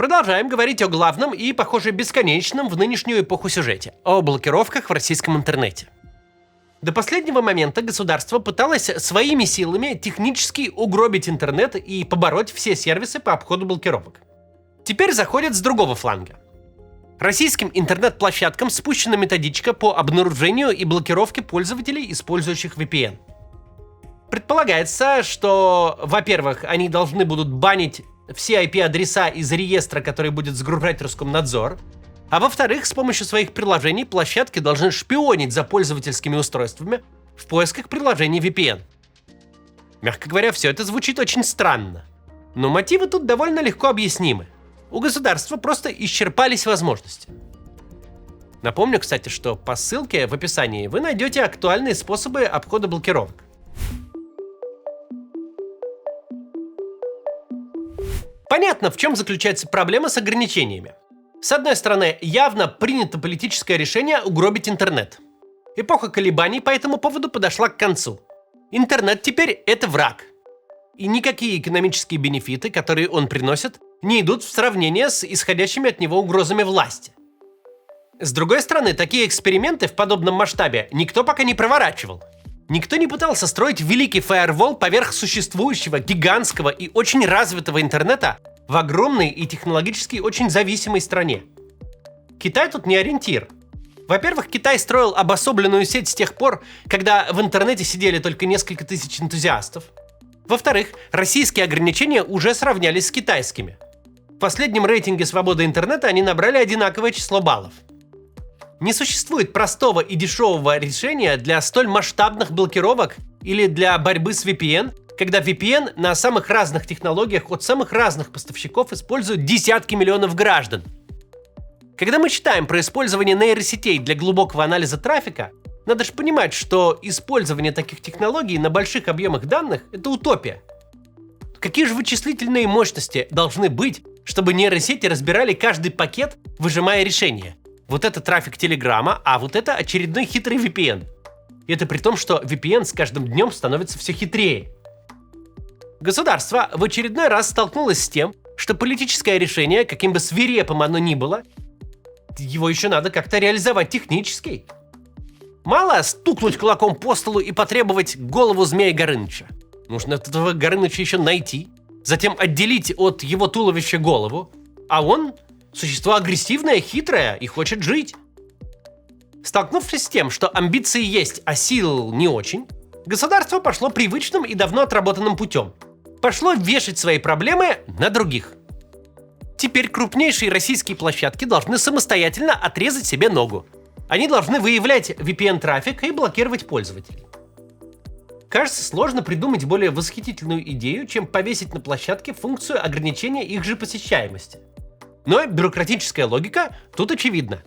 Продолжаем говорить о главном и, похоже, бесконечном в нынешнюю эпоху сюжете – о блокировках в российском интернете. До последнего момента государство пыталось своими силами технически угробить интернет и побороть все сервисы по обходу блокировок. Теперь заходят с другого фланга. Российским интернет-площадкам спущена методичка по обнаружению и блокировке пользователей, использующих VPN. Предполагается, что, во-первых, они должны будут банить все IP-адреса из реестра, который будет сгружать Роскомнадзор, а во-вторых, с помощью своих приложений площадки должны шпионить за пользовательскими устройствами в поисках приложений VPN. Мягко говоря, все это звучит очень странно. Но мотивы тут довольно легко объяснимы. У государства просто исчерпались возможности. Напомню, кстати, что по ссылке в описании вы найдете актуальные способы обхода блокировок. Понятно, в чем заключается проблема с ограничениями. С одной стороны, явно принято политическое решение угробить интернет. Эпоха колебаний по этому поводу подошла к концу. Интернет теперь это враг. И никакие экономические бенефиты, которые он приносит, не идут в сравнение с исходящими от него угрозами власти. С другой стороны, такие эксперименты в подобном масштабе никто пока не проворачивал. Никто не пытался строить великий фаервол поверх существующего, гигантского и очень развитого интернета в огромной и технологически очень зависимой стране. Китай тут не ориентир. Во-первых, Китай строил обособленную сеть с тех пор, когда в интернете сидели только несколько тысяч энтузиастов. Во-вторых, российские ограничения уже сравнялись с китайскими. В последнем рейтинге свободы интернета они набрали одинаковое число баллов. Не существует простого и дешевого решения для столь масштабных блокировок или для борьбы с VPN, когда VPN на самых разных технологиях от самых разных поставщиков используют десятки миллионов граждан. Когда мы читаем про использование нейросетей для глубокого анализа трафика, надо же понимать, что использование таких технологий на больших объемах данных – это утопия. Какие же вычислительные мощности должны быть, чтобы нейросети разбирали каждый пакет, выжимая решение? Вот это трафик Телеграма, а вот это очередной хитрый VPN. И это при том, что VPN с каждым днем становится все хитрее. Государство в очередной раз столкнулось с тем, что политическое решение, каким бы свирепым оно ни было, его еще надо как-то реализовать технически. Мало стукнуть кулаком по столу и потребовать голову змея Горыныча. Нужно этого Горыныча еще найти, затем отделить от его туловища голову, а он существо агрессивное, хитрое и хочет жить. Столкнувшись с тем, что амбиции есть, а сил не очень, государство пошло привычным и давно отработанным путем. Пошло вешать свои проблемы на других. Теперь крупнейшие российские площадки должны самостоятельно отрезать себе ногу. Они должны выявлять VPN-трафик и блокировать пользователей. Кажется, сложно придумать более восхитительную идею, чем повесить на площадке функцию ограничения их же посещаемости. Но бюрократическая логика тут очевидна.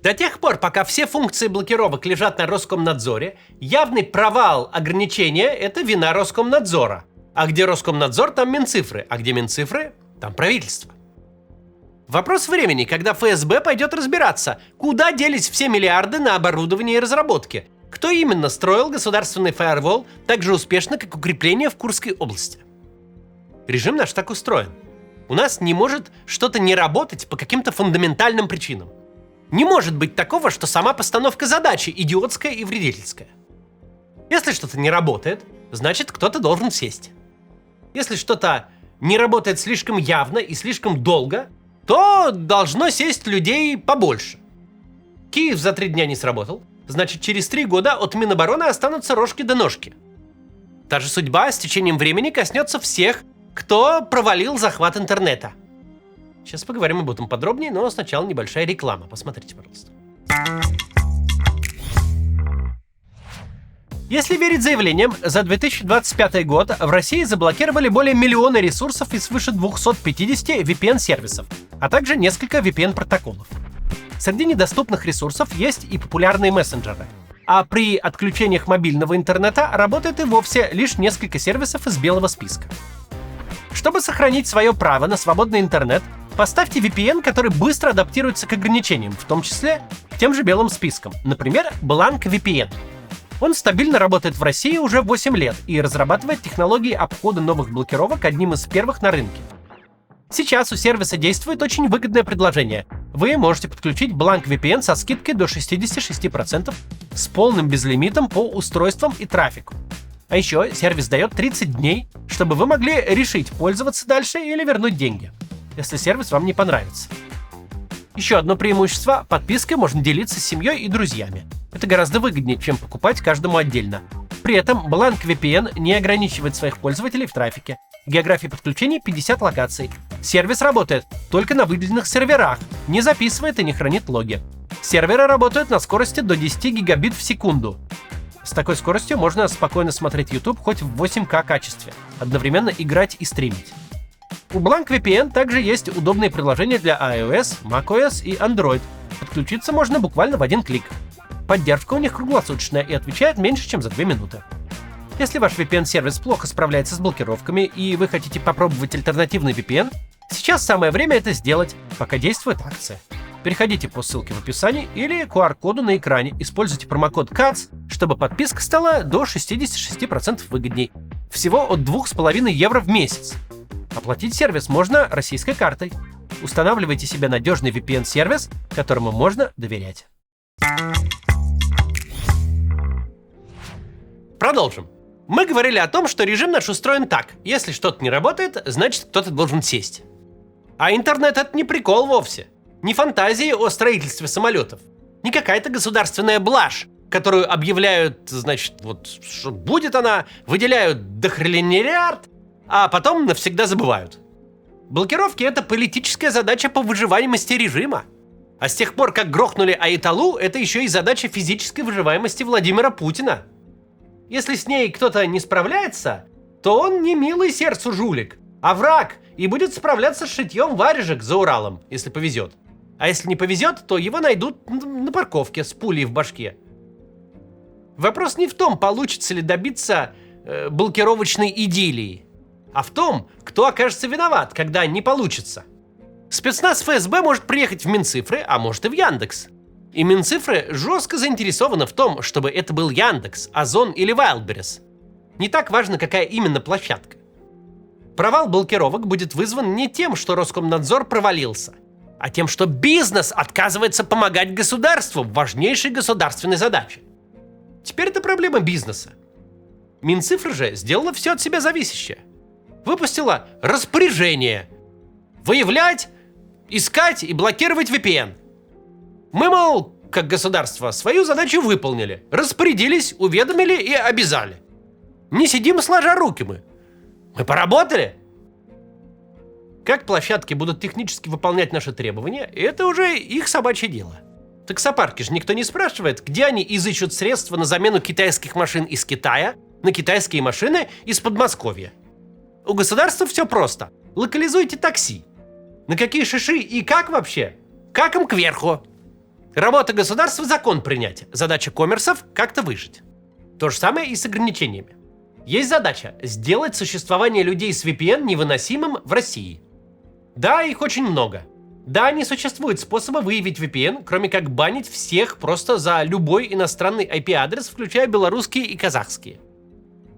До тех пор, пока все функции блокировок лежат на Роскомнадзоре, явный провал ограничения – это вина Роскомнадзора. А где Роскомнадзор, там Минцифры. А где Минцифры, там правительство. Вопрос времени, когда ФСБ пойдет разбираться, куда делись все миллиарды на оборудование и разработки. Кто именно строил государственный фаервол так же успешно, как укрепление в Курской области? Режим наш так устроен. У нас не может что-то не работать по каким-то фундаментальным причинам. Не может быть такого, что сама постановка задачи идиотская и вредительская. Если что-то не работает, значит, кто-то должен сесть. Если что-то не работает слишком явно и слишком долго, то должно сесть людей побольше. Киев за 3 дня не сработал, значит, через 3 года от Минобороны останутся рожки да ножки. Та же судьба с течением времени коснется всех, кто провалил захват интернета. Сейчас поговорим об этом подробнее, но сначала небольшая реклама. Посмотрите, пожалуйста. Если верить заявлениям, за 2025 год в России заблокировали более миллиона ресурсов и свыше 250 VPN-сервисов, а также несколько VPN-протоколов. Среди недоступных ресурсов есть и популярные мессенджеры. А при отключениях мобильного интернета работает и вовсе лишь несколько сервисов из белого списка. Чтобы сохранить свое право на свободный интернет, поставьте VPN, который быстро адаптируется к ограничениям, в том числе к тем же белым спискам, например, Blank VPN. Он стабильно работает в России уже 8 лет и разрабатывает технологии обхода новых блокировок одним из первых на рынке. Сейчас у сервиса действует очень выгодное предложение. Вы можете подключить Blank VPN со скидкой до 66% с полным безлимитом по устройствам и трафику. А еще сервис дает 30 дней, чтобы вы могли решить, пользоваться дальше или вернуть деньги, если сервис вам не понравится. Еще одно преимущество – подпиской можно делиться с семьей и друзьями. Это гораздо выгоднее, чем покупать каждому отдельно. При этом Blank VPN не ограничивает своих пользователей в трафике. География подключения 50 локаций. Сервис работает только на выделенных серверах, не записывает и не хранит логи. Серверы работают на скорости до 10 гигабит в секунду. С такой скоростью можно спокойно смотреть YouTube хоть в 8К качестве, одновременно играть и стримить. У Blank VPN также есть удобные приложения для iOS, macOS и Android. Подключиться можно буквально в один клик. Поддержка у них круглосуточная и отвечает меньше, чем за 2 минуты. Если ваш VPN-сервис плохо справляется с блокировками и вы хотите попробовать альтернативный VPN, сейчас самое время это сделать, пока действует акция. Переходите по ссылке в описании или QR-коду на экране, используйте промокод CATS, чтобы подписка стала до 66% выгодней. Всего от 2,5 евро в месяц. Оплатить сервис можно российской картой. Устанавливайте себе надежный VPN-сервис, которому можно доверять. Продолжим. Мы говорили о том, что режим наш устроен так. Если что-то не работает, значит кто-то должен сесть. А интернет — это не прикол вовсе. Не фантазии о строительстве самолетов. Не какая-то государственная блажь, которую объявляют, значит, вот что будет она, выделяют дохренелиард, а потом навсегда забывают. Блокировки — это политическая задача по выживаемости режима. А с тех пор, как грохнули Айталу, это еще и задача физической выживаемости Владимира Путина. Если с ней кто-то не справляется, то он не милый сердцу жулик, а враг, и будет справляться с шитьем варежек за Уралом, если повезет. А если не повезет, то его найдут на парковке с пулей в башке. Вопрос не в том, получится ли добиться блокировочной идиллии, а в том, кто окажется виноват, когда не получится. Спецназ ФСБ может приехать в Минцифры, а может и в Яндекс. И Минцифры жестко заинтересованы в том, чтобы это был Яндекс, Озон или Wildberries. Не так важно, какая именно площадка. Провал блокировок будет вызван не тем, что Роскомнадзор провалился, а тем, что бизнес отказывается помогать государству в важнейшей государственной задаче. Теперь это проблема бизнеса. Минцифры же сделала все от себя зависящее. Выпустила распоряжение выявлять, искать и блокировать VPN. Мы, мол, как государство, свою задачу выполнили, распорядились, уведомили и обязали. Не сидим сложа руки мы. Мы поработали. Как площадки будут технически выполнять наши требования, это уже их собачье дело. Таксопарки же никто не спрашивает, где они изыщут средства на замену китайских машин из Китая на китайские машины из Подмосковья. У государства все просто. Локализуйте такси. На какие шиши и как вообще? Как им кверху? Работа государства — закон принять. Задача коммерсов — как-то выжить. То же самое и с ограничениями. Есть задача — сделать существование людей с VPN невыносимым в России. Да, их очень много. Да, не существует способа выявить VPN, кроме как банить всех просто за любой иностранный IP-адрес, включая белорусские и казахские.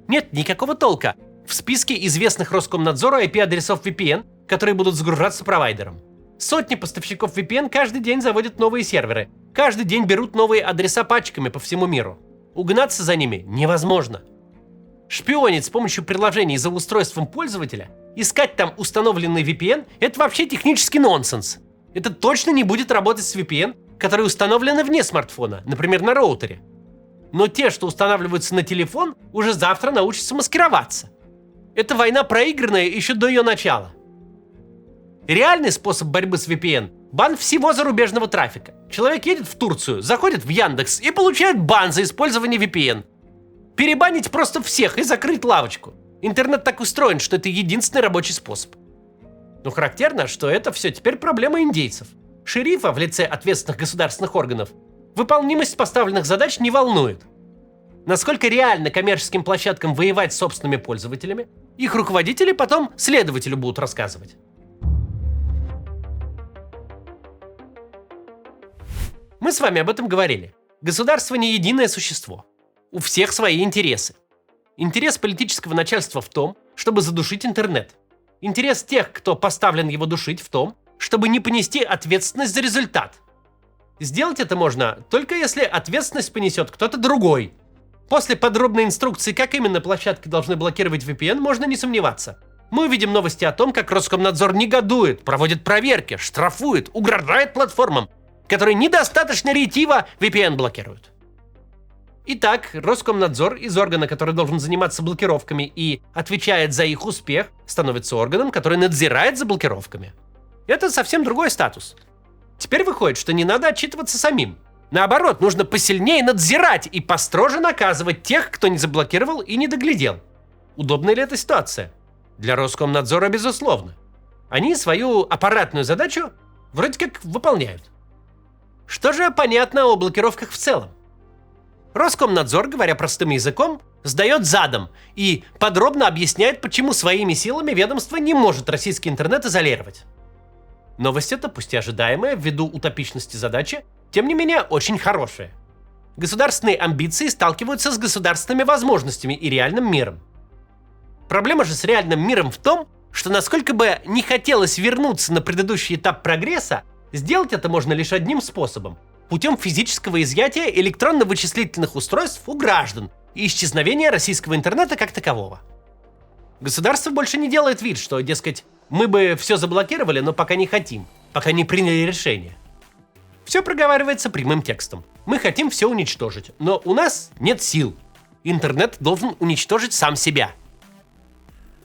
Нет никакого толка в списке известных Роскомнадзору IP-адресов VPN, которые будут загружаться провайдером. Сотни поставщиков VPN каждый день заводят новые серверы, каждый день берут новые адреса пачками по всему миру. Угнаться за ними невозможно. Шпионить с помощью приложений за устройством пользователя, искать там установленный VPN — это вообще технический нонсенс. Это точно не будет работать с VPN, которые установлены вне смартфона, например, на роутере. Но те, что устанавливаются на телефон, уже завтра научатся маскироваться. Эта война проигранная еще до ее начала. Реальный способ борьбы с VPN – бан всего зарубежного трафика. Человек едет в Турцию, заходит в Яндекс и получает бан за использование VPN. Перебанить просто всех и закрыть лавочку. Интернет так устроен, что это единственный рабочий способ. Но характерно, что это все теперь проблема индейцев. Шерифа в лице ответственных государственных органов выполнимость поставленных задач не волнует. Насколько реально коммерческим площадкам воевать с собственными пользователями, их руководители потом следователю будут рассказывать. Мы с вами об этом говорили. Государство не единое существо. У всех свои интересы. Интерес политического начальства в том, чтобы задушить интернет. Интерес тех, кто поставлен его душить, в том, чтобы не понести ответственность за результат. Сделать это можно только если ответственность понесет кто-то другой. После подробной инструкции, как именно площадки должны блокировать VPN, можно не сомневаться. Мы увидим новости о том, как Роскомнадзор негодует, проводит проверки, штрафует, угрожает платформам, которые недостаточно ретиво VPN блокируют. Итак, Роскомнадзор из органа, который должен заниматься блокировками и отвечает за их успех, становится органом, который надзирает за блокировками. Это совсем другой статус. Теперь выходит, что не надо отчитываться самим. Наоборот, нужно посильнее надзирать и построже наказывать тех, кто не заблокировал и не доглядел. Удобна ли эта ситуация? Для Роскомнадзора, безусловно. Они свою аппаратную задачу вроде как выполняют. Что же понятно о блокировках в целом? Роскомнадзор, говоря простым языком, сдает задом и подробно объясняет, почему своими силами ведомство не может российский интернет изолировать. Новость эта, пусть и ожидаемая ввиду утопичности задачи, тем не менее очень хорошая. Государственные амбиции сталкиваются с государственными возможностями и реальным миром. Проблема же с реальным миром в том, что насколько бы не хотелось вернуться на предыдущий этап прогресса, сделать это можно лишь одним способом – путем физического изъятия электронно-вычислительных устройств у граждан и исчезновения российского интернета как такового. Государство больше не делает вид, что, дескать, мы бы все заблокировали, но пока не хотим, пока не приняли решение. Все проговаривается прямым текстом. Мы хотим все уничтожить, но у нас нет сил. Интернет должен уничтожить сам себя.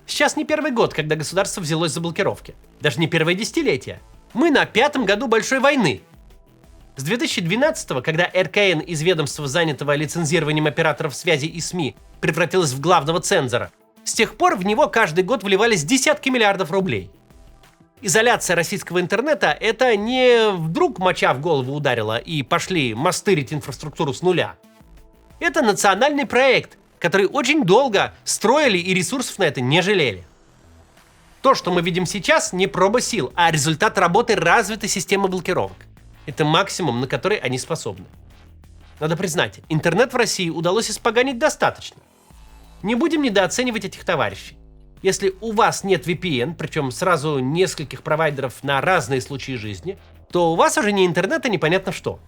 Сейчас не первый год, когда государство взялось за блокировки. Даже не первое десятилетие. Мы на 5-м году большой войны. С 2012-го, когда РКН из ведомства, занятого лицензированием операторов связи и СМИ, превратилось в главного цензора, с тех пор в него каждый год вливались десятки миллиардов рублей. Изоляция российского интернета – это не вдруг моча в голову ударила и пошли мастырить инфраструктуру с нуля. Это национальный проект, который очень долго строили и ресурсов на это не жалели. То, что мы видим сейчас, не проба сил, а результат работы развитой системы блокировок. Это максимум, на который они способны. Надо признать, интернет в России удалось испоганить достаточно. Не будем недооценивать этих товарищей. Если у вас нет VPN, причем сразу нескольких провайдеров на разные случаи жизни, то у вас уже не интернет, а непонятно что.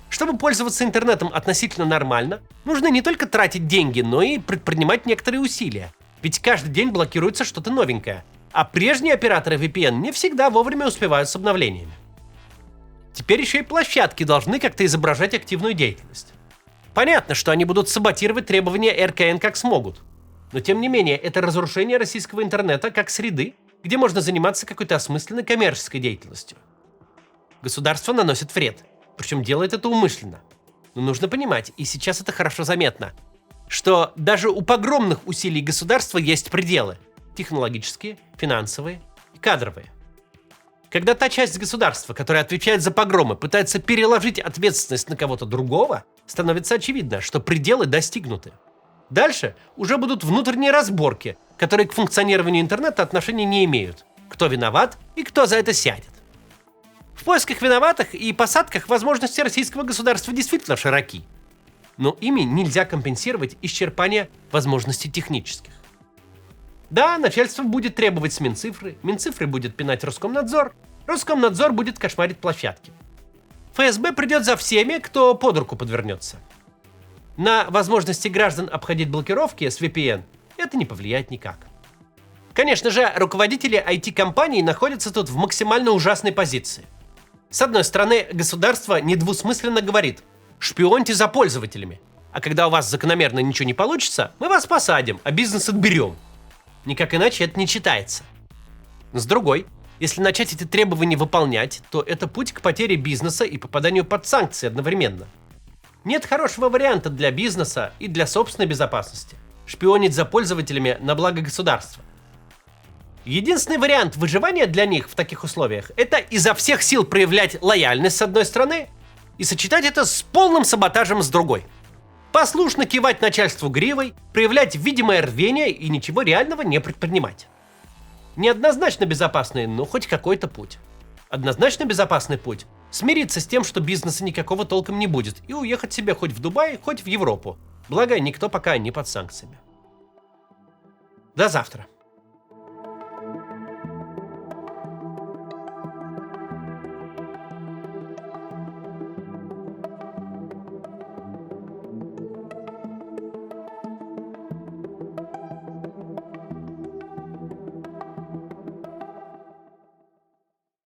Чтобы пользоваться интернетом относительно нормально, нужно не только тратить деньги, но и предпринимать некоторые усилия. Ведь каждый день блокируется что-то новенькое, а прежние операторы VPN не всегда вовремя успевают с обновлениями. Теперь еще и площадки должны как-то изображать активную деятельность. Понятно, что они будут саботировать требования РКН как смогут. Но тем не менее, это разрушение российского интернета как среды, где можно заниматься какой-то осмысленной коммерческой деятельностью. Государство наносит вред, причем делает это умышленно. Но нужно понимать, и сейчас это хорошо заметно, что даже у погромных усилий государства есть пределы – технологические, финансовые и кадровые. Когда та часть государства, которая отвечает за погромы, пытается переложить ответственность на кого-то другого, становится очевидно, что пределы достигнуты. Дальше уже будут внутренние разборки, которые к функционированию интернета отношения не имеют. Кто виноват и кто за это сядет. В поисках виноватых и посадках возможности российского государства действительно широки. Но ими нельзя компенсировать исчерпание возможностей технических. Да, начальство будет требовать с Минцифры, Минцифры будет пинать Роскомнадзор, Роскомнадзор будет кошмарить площадки. ФСБ придет за всеми, кто под руку подвернется. На возможности граждан обходить блокировки с VPN это не повлияет никак. Конечно же, руководители IT-компаний находятся тут в максимально ужасной позиции. С одной стороны, государство недвусмысленно говорит: шпионьте за пользователями, а когда у вас закономерно ничего не получится, мы вас посадим, а бизнес отберем. Никак иначе это не читается. С другой, если начать эти требования выполнять, то это путь к потере бизнеса и попаданию под санкции одновременно. Нет хорошего варианта для бизнеса и для собственной безопасности – шпионить за пользователями на благо государства. Единственный вариант выживания для них в таких условиях – это изо всех сил проявлять лояльность с одной стороны и сочетать это с полным саботажем с другой. Послушно кивать начальству гривой, проявлять видимое рвение и ничего реального не предпринимать. Неоднозначно безопасный, но хоть какой-то путь. Однозначно безопасный путь – смириться с тем, что бизнеса никакого толком не будет, и уехать себе хоть в Дубай, хоть в Европу. Благо, никто пока не под санкциями. До завтра.